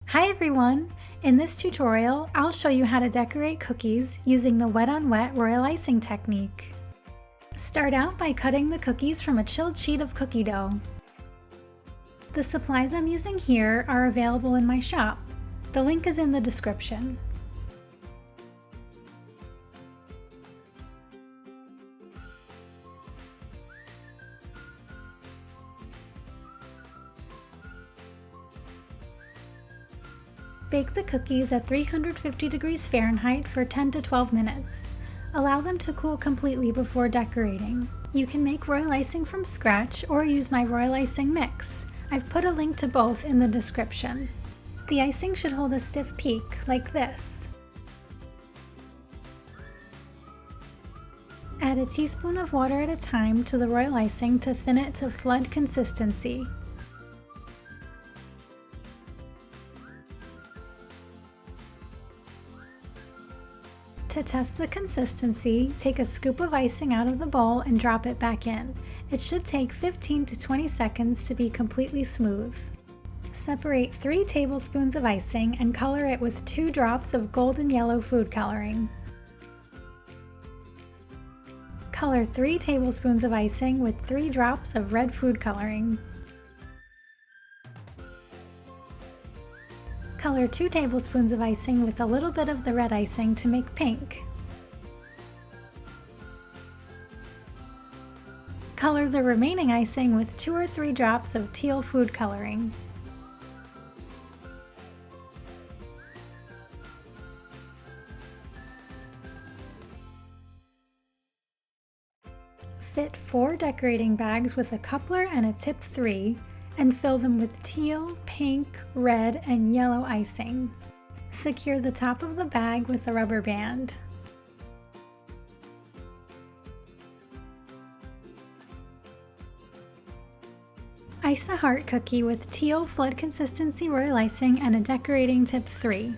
Hi everyone! In this tutorial, I'll show you how to decorate cookies using the wet on wet royal icing technique. Start out by cutting the cookies from a chilled sheet of cookie dough. The supplies I'm using here are available in my shop. The link is in the description. Bake the cookies at 350 degrees Fahrenheit for 10 to 12 minutes. Allow them to cool completely before decorating. You can make royal icing from scratch or use my royal icing mix. I've put a link to both in the description. The icing should hold a stiff peak, like this. Add a teaspoon of water at a time to the royal icing to thin it to flood consistency. To test the consistency, take a scoop of icing out of the bowl and drop it back in. It should take 15 to 20 seconds to be completely smooth. Separate 3 tablespoons of icing and color it with 2 drops of golden yellow food coloring. Color 3 tablespoons of icing with 3 drops of red food coloring. Color 2 tablespoons of icing with a little bit of the red icing to make pink. Color the remaining icing with 2 or 3 drops of teal food coloring. Fit 4 decorating bags with a coupler and a tip 3. And fill them with teal, pink, red, and yellow icing. Secure the top of the bag with a rubber band. Ice a heart cookie with teal flood consistency royal icing and a decorating tip 3.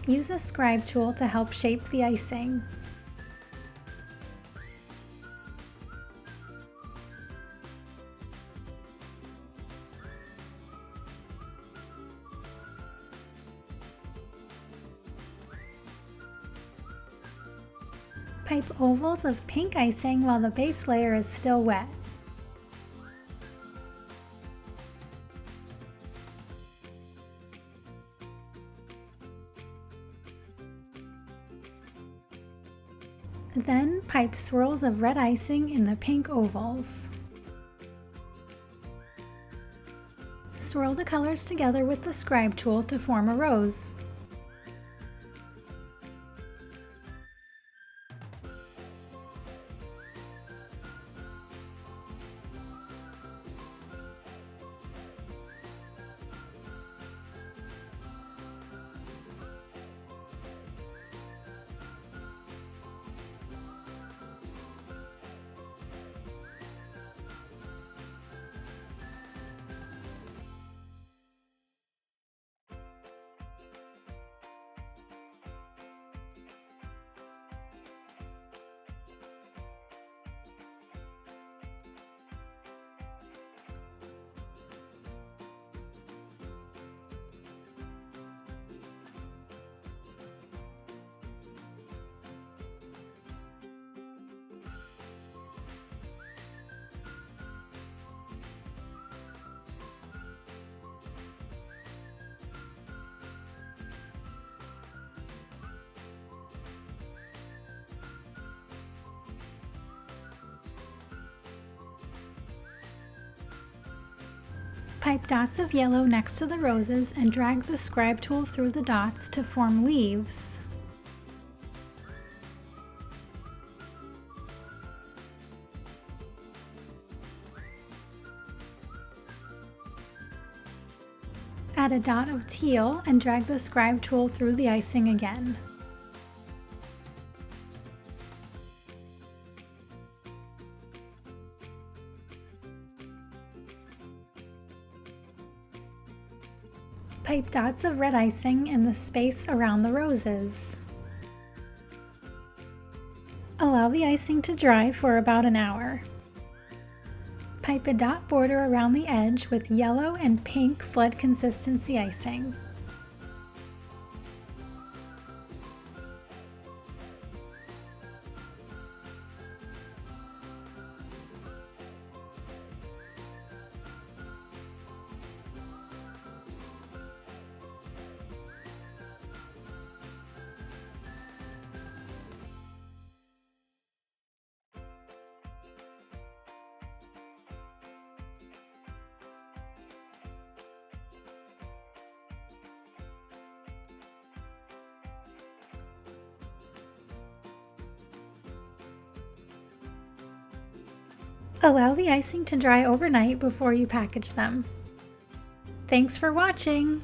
Use a Scribe tool to help shape the icing. Pipe ovals of pink icing while the base layer is still wet. Then pipe swirls of red icing in the pink ovals. Swirl the colors together with the Scribe tool to form a rose. Pipe dots of yellow next to the roses and drag the Scribe tool through the dots to form leaves. Add a dot of teal and drag the Scribe tool through the icing again. Pipe dots of red icing in the space around the roses. Allow the icing to dry for about an hour. Pipe a dot border around the edge with yellow and pink flood consistency icing. Allow the icing to dry overnight before you package them. Thanks for watching!